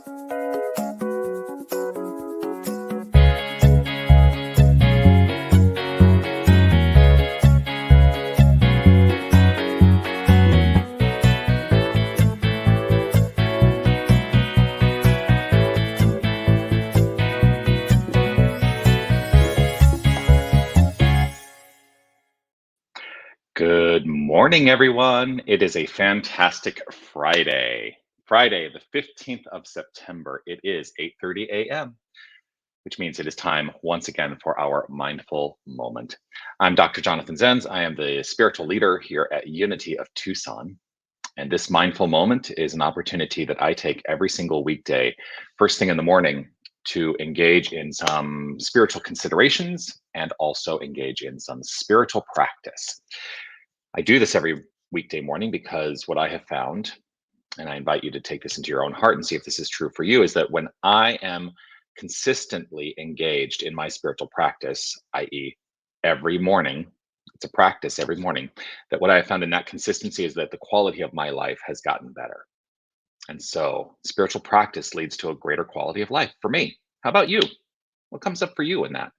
Good morning, everyone. It is a fantastic Friday. Friday, the 15th of September. It is 8:30 a.m., which means it is time once again for our mindful moment. I'm Dr. Jonathan Zenz. I am the spiritual leader here at Unity of Tucson. And this mindful moment is an opportunity that I take every single weekday, first thing in the morning, to engage in some spiritual considerations and also engage in some spiritual practice. I do this every weekday morning because what I have found, and I invite you to take this into your own heart and see if this is true for you, is that when I am consistently engaged in my spiritual practice, i.e., every morning, it's a practice every morning, that what I have found in that consistency is that the quality of my life has gotten better. And so spiritual practice leads to a greater quality of life for me. How about you? What comes up for you in that?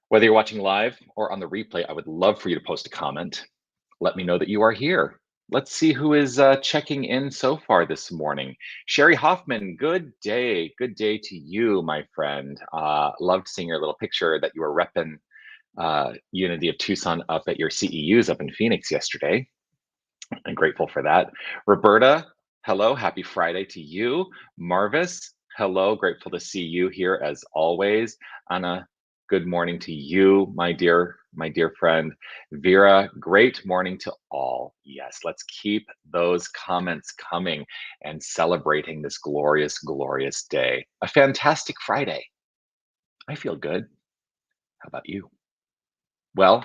Whether you're watching live or on the replay, I would love for you to post a comment. Let me know that you are here. Let's see who is checking in so far this morning. Sherry Hoffman, good day. Good day to you, my friend. Loved seeing your little picture that you were repping Unity of Tucson up at your CEUs up in Phoenix yesterday. I'm grateful for that. Roberta, hello. Happy Friday to you. Marvis, hello. Grateful to see you here as always. Anna, good morning to you, my dear friend. Vera, great morning to all. Yes, let's keep those comments coming and celebrating this glorious, glorious day. A fantastic Friday. I feel good. How about you? Well,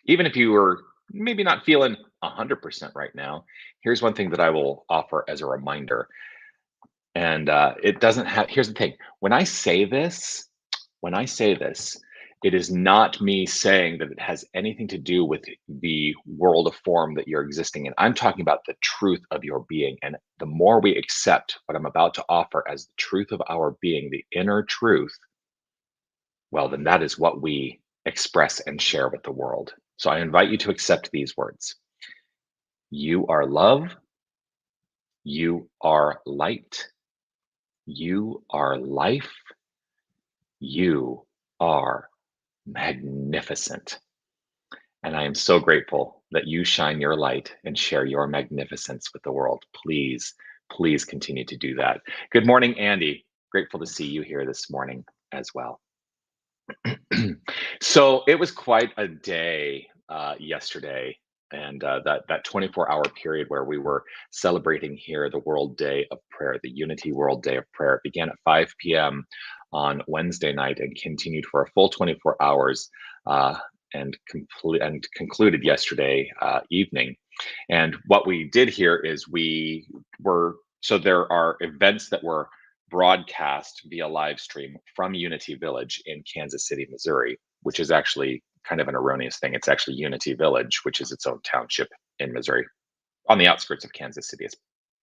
even if you were maybe not feeling 100% right now, here's one thing that I will offer as a reminder. And it doesn't have, here's the thing. When I say this, it is not me saying that it has anything to do with the world of form that you're existing in. I'm talking about the truth of your being. And the more we accept what I'm about to offer as the truth of our being, the inner truth, well, then that is what we express and share with the world. So I invite you to accept these words. You are love. You are light. You are life. You are magnificent. And I am so grateful that you shine your light and share your magnificence with the world. Please, please continue to do that. Good morning, Andy. Grateful to see you here this morning as well. So it was quite a day yesterday, and that 24-hour period where we were celebrating here the World Day of Prayer, the Unity World Day of Prayer. It began at 5 p.m. on Wednesday night and continued for a full 24 hours and concluded yesterday evening. And what we did here is so there are events that were broadcast via live stream from Unity Village in Kansas City, Missouri, which is actually kind of an erroneous thing. It's actually Unity Village, which is its own township in Missouri, on the outskirts of Kansas City.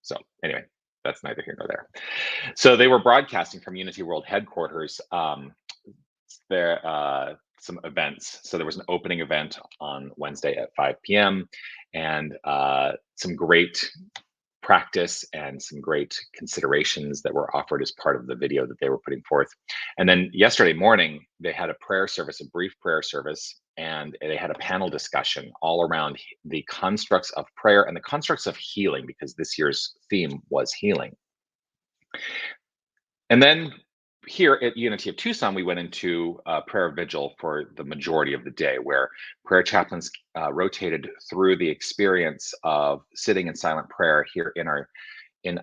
So anyway, that's neither here nor there. So they were broadcasting from Unity World headquarters some events. So there was an opening event on Wednesday at 5 p.m. and some great practice and some great considerations that were offered as part of the video that they were putting forth. And then yesterday morning, they had a prayer service, a brief prayer service, and they had a panel discussion all around the constructs of prayer and the constructs of healing, because this year's theme was healing. And then here at Unity of Tucson, we went into prayer vigil for the majority of the day, where prayer chaplains rotated through the experience of sitting in silent prayer here in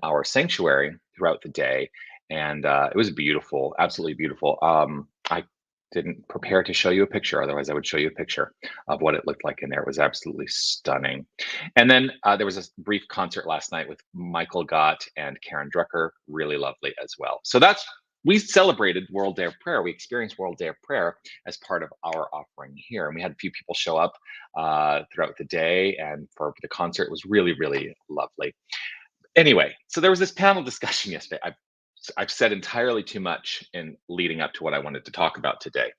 our sanctuary throughout the day. And it was beautiful, absolutely beautiful. I didn't prepare to show you a picture, otherwise I would show you a picture of what it looked like in there. It was absolutely stunning. And then there was a brief concert last night with Michael Gott and Karen Drucker, really lovely as well. So we celebrated World Day of Prayer. We experienced World Day of Prayer as part of our offering here. And we had a few people show up throughout the day. And for the concert, it was really, really lovely. Anyway, so there was this panel discussion yesterday. I've said entirely too much in leading up to what I wanted to talk about today.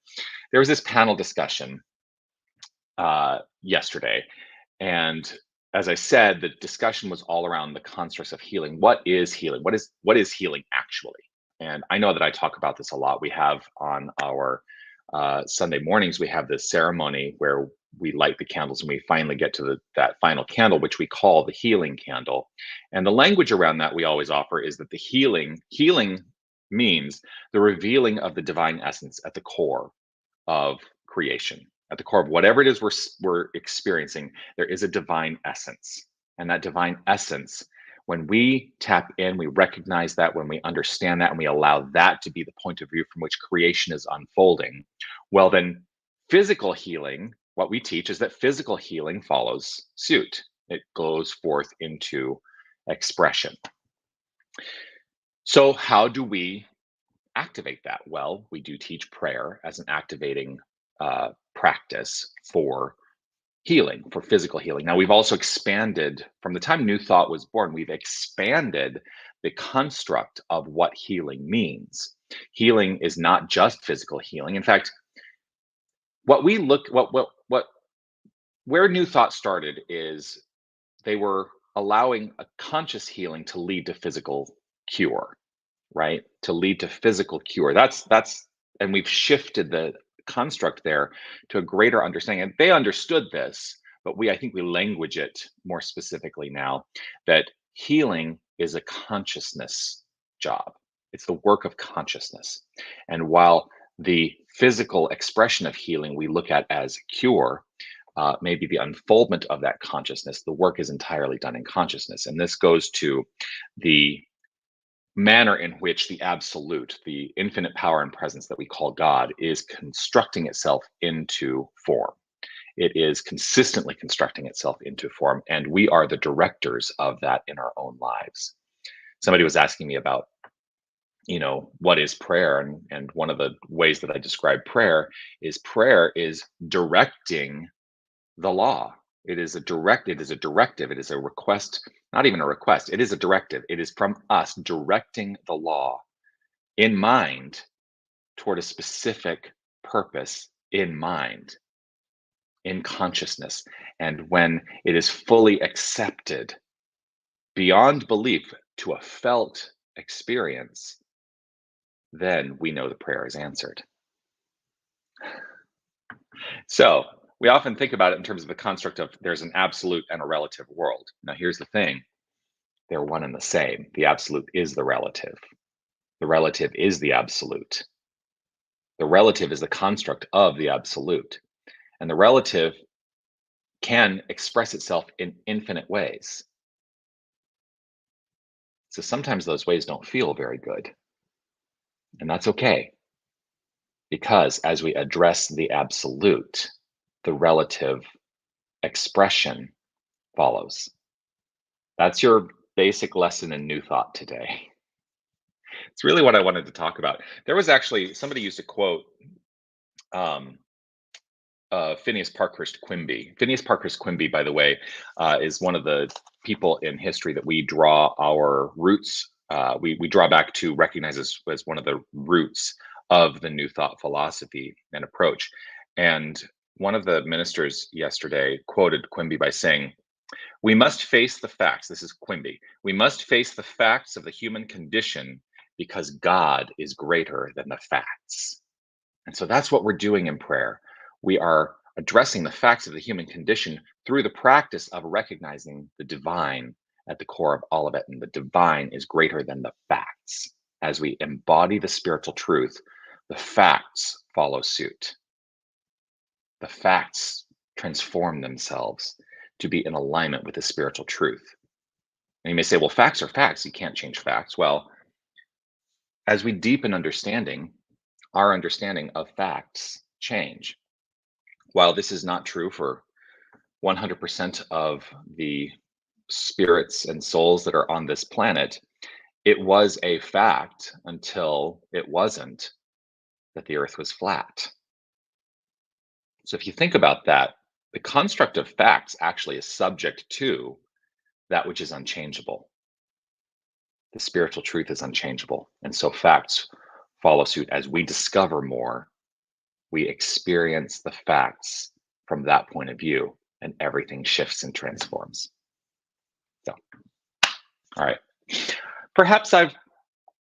There was this panel discussion yesterday, and as I said, the discussion was all around the constructs of healing. What is healing? What is healing actually? And I know that I talk about this a lot. We have on our Sunday mornings, we have this ceremony where we light the candles and we finally get to that final candle, which we call the healing candle. And the language around that we always offer is that the healing means the revealing of the divine essence at the core of creation. At the core of whatever it is we're experiencing, there is a divine essence. And that divine essence, when we tap in, we recognize that, when we understand that, and we allow that to be the point of view from which creation is unfolding, well, then physical healing, what we teach is that physical healing follows suit. It goes forth into expression. So, how do we activate that? Well, we do teach prayer as an activating practice for healing, for physical healing. Now, we've also expanded from the time New Thought was born, we've expanded the construct of what healing means. Healing is not just physical healing. In fact, what we look, what, where New Thought started is they were allowing a conscious healing to lead to physical cure, right? To lead to physical cure. And we've shifted the construct there to a greater understanding. And they understood this, but I think we language it more specifically now, that healing is a consciousness job. It's the work of consciousness. And while the physical expression of healing we look at as cure, maybe the unfoldment of that consciousness, the work is entirely done in consciousness. And this goes to the manner in which the absolute, the infinite power and presence that we call God, is constructing itself into form. It is consistently constructing itself into form, and we are the directors of that in our own lives. Somebody was asking me about, what is prayer? And one of the ways that I describe prayer is directing the law. It is a directive, it is a request, not even a request, it is a directive. It is from us directing the law in mind toward a specific purpose in mind, in consciousness. And when it is fully accepted beyond belief to a felt experience, then we know the prayer is answered. So we often think about it in terms of the construct of there's an absolute and a relative world. Now, here's the thing, they're one and the same. The absolute is the relative is the absolute. The relative is the construct of the absolute. And the relative can express itself in infinite ways. So sometimes those ways don't feel very good. And that's okay. Because as we address the absolute, the relative expression follows. That's your basic lesson in New Thought today. It's really what I wanted to talk about. There was actually somebody used a quote, um, Phineas Parkhurst Quimby. Phineas Parkhurst Quimby, by the way, is one of the people in history that we draw our roots. We draw back to recognize as one of the roots of the New Thought philosophy and approach. And one of the ministers yesterday quoted Quimby by saying, "We must face the facts." This is Quimby. "We must face the facts of the human condition because God is greater than the facts." And so that's what we're doing in prayer. We are addressing the facts of the human condition through the practice of recognizing the divine at the core of all of it. And the divine is greater than the facts. As we embody the spiritual truth, the facts follow suit. The facts transform themselves to be in alignment with the spiritual truth. And you may say, well, facts are facts. You can't change facts. Well, as we deepen understanding, our understanding of facts change. While this is not true for 100% of the spirits and souls that are on this planet, it was a fact until it wasn't, that the earth was flat. So if you think about that, the construct of facts actually is subject to that which is unchangeable. The spiritual truth is unchangeable. And so facts follow suit. As we discover more, we experience the facts from that point of view, and everything shifts and transforms. So, all right. Perhaps I've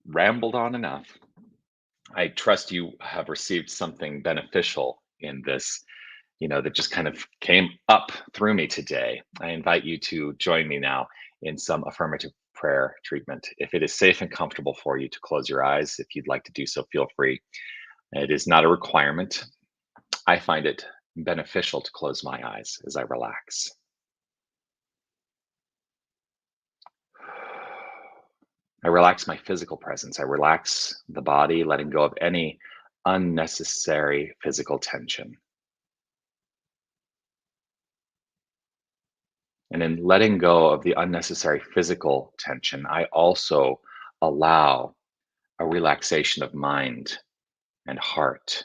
rambled on enough. I trust you have received something beneficial in this, that just kind of came up through me today. I invite you to join me now in some affirmative prayer treatment. If it is safe and comfortable for you to close your eyes, if you'd like to do so, feel free. It is not a requirement. I find it beneficial to close my eyes as I relax. I relax my physical presence. I relax the body, letting go of any unnecessary physical tension. And in letting go of the unnecessary physical tension, I also allow a relaxation of mind and heart.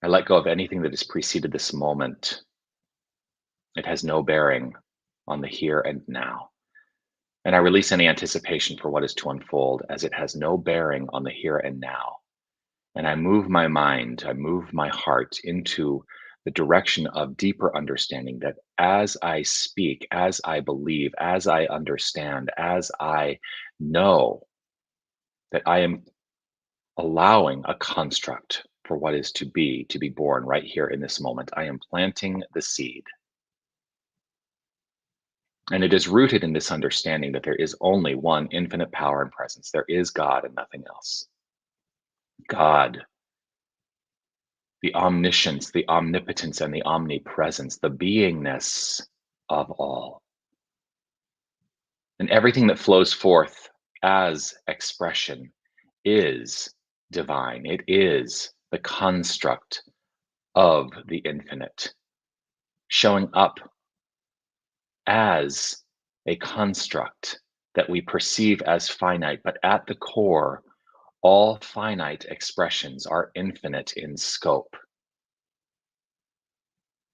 I let go of anything that has preceded this moment. It has no bearing on the here and now. And I release any anticipation for what is to unfold, as it has no bearing on the here and now. And I move my mind, I move my heart into the direction of deeper understanding, that as I speak, as I believe, as I understand, as I know, that I am allowing a construct for what is to be born right here in this moment. I am planting the seed. And it is rooted in this understanding that there is only one infinite power and presence. There is God and nothing else. God, the omniscience, the omnipotence, and the omnipresence, the beingness of all. And everything that flows forth as expression is divine. It is the construct of the infinite, showing up as a construct that we perceive as finite, but at the core, all finite expressions are infinite in scope.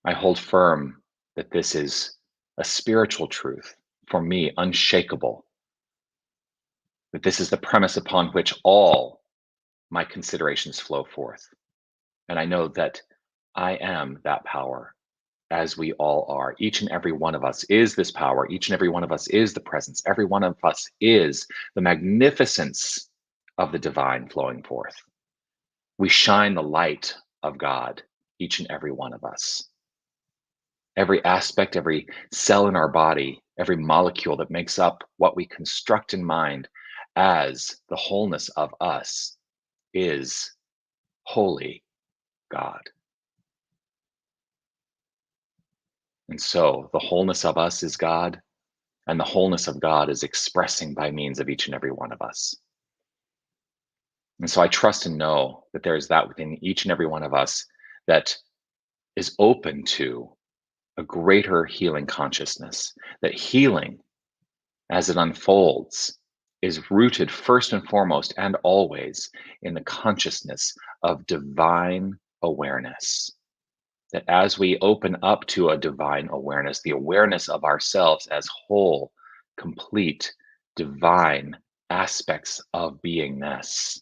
I hold firm that this is a spiritual truth, for me, unshakable, that this is the premise upon which all my considerations flow forth. And I know that I am that power, as we all are. Each and every one of us is this power. Each and every one of us is the presence. Every one of us is the magnificence of the divine flowing forth. We shine the light of God, each and every one of us. Every aspect, every cell in our body, every molecule that makes up what we construct in mind as the wholeness of us is holy God. And so the wholeness of us is God, and the wholeness of God is expressing by means of each and every one of us. And so I trust and know that there is that within each and every one of us that is open to a greater healing consciousness, that healing, as it unfolds, is rooted first and foremost and always in the consciousness of divine awareness. That as we open up to a divine awareness, the awareness of ourselves as whole, complete, divine aspects of beingness,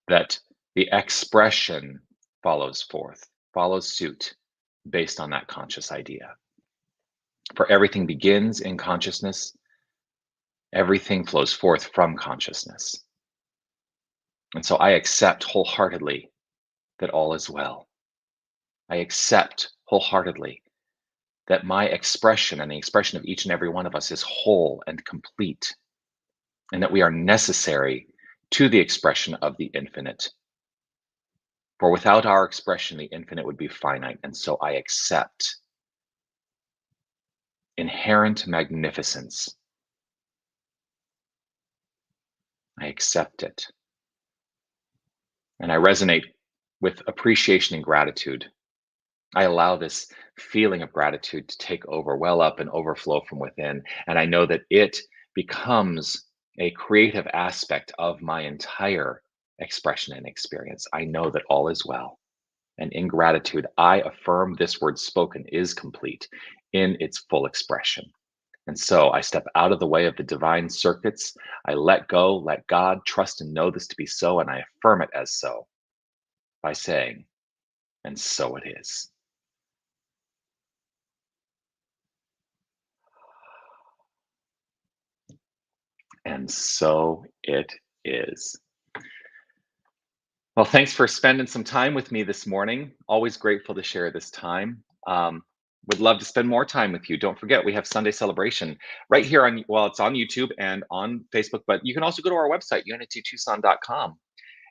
that the expression follows forth, follows suit based on that conscious idea. For everything begins in consciousness, everything flows forth from consciousness. And so I accept wholeheartedly that all is well. I accept wholeheartedly that my expression and the expression of each and every one of us is whole and complete, and that we are necessary to the expression of the infinite. For without our expression, the infinite would be finite. And so I accept inherent magnificence. I accept it. And I resonate with appreciation and gratitude. I allow this feeling of gratitude to take over, well up and overflow from within. And I know that it becomes a creative aspect of my entire expression and experience. I know that all is well. And in gratitude, I affirm this word spoken is complete in its full expression. And so I step out of the way of the divine circuits. I let go, let God, trust and know this to be so, and I affirm it as so by saying, and so it is. And so it is. Well, thanks for spending some time with me this morning. Always grateful to share this time. Would love to spend more time with you. Don't forget, we have Sunday celebration right here on, well, it's on YouTube and on Facebook, but you can also go to our website, unitytucson.com,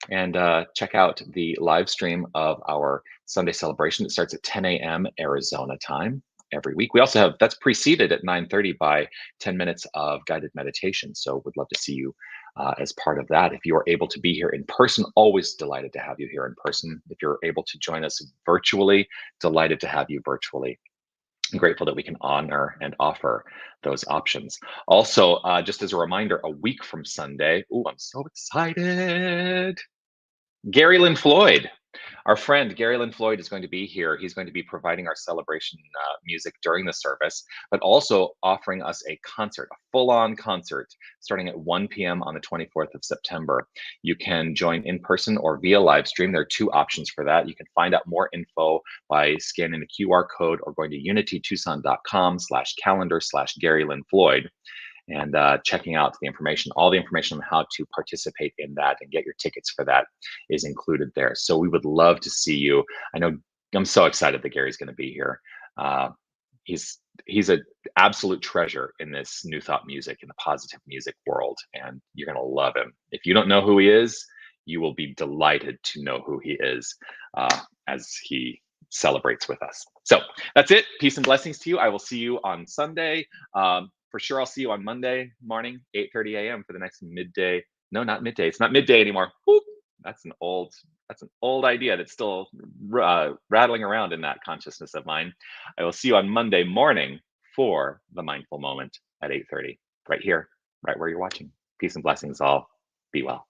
and check out the live stream of our Sunday celebration. It starts at 10 a.m. Arizona time every week. We also have, that's preceded at 9:30 by 10 minutes of guided meditation. So would love to see you as part of that. If you are able to be here in person, always delighted to have you here in person. If you're able to join us virtually, delighted to have you virtually. I'm grateful that we can honor and offer those options. Also, just as a reminder, a week from Sunday, oh, I'm so excited. Gary Lynn Floyd, our friend Gary Lynn Floyd is going to be here. He's going to be providing our celebration music during the service, but also offering us a concert, a full-on concert, starting at 1 p.m. on the 24th of September. You can join in person or via live stream. There are two options for that. You can find out more info by scanning the QR code or going to unitytucson.com/calendar/Gary Lynn Floyd, and checking out the information. All the information on how to participate in that and get your tickets for that is included there. So we would love to see you. I know I'm so excited that Gary's going to be here. Uh, he's an absolute treasure in this new thought music, in the positive music world, and you're going to love him. If you don't know who he is, you will be delighted to know who he is as he celebrates with us. So that's it. Peace and blessings to you. I will see you on Sunday. For sure, I'll see you on Monday morning, 8:30 a.m. for the next midday. No, not midday. It's not midday anymore. Whoop. That's an old idea that's still rattling around in that consciousness of mine. I will see you on Monday morning for the mindful moment at 8:30, right here, right where you're watching. Peace and blessings all. Be well.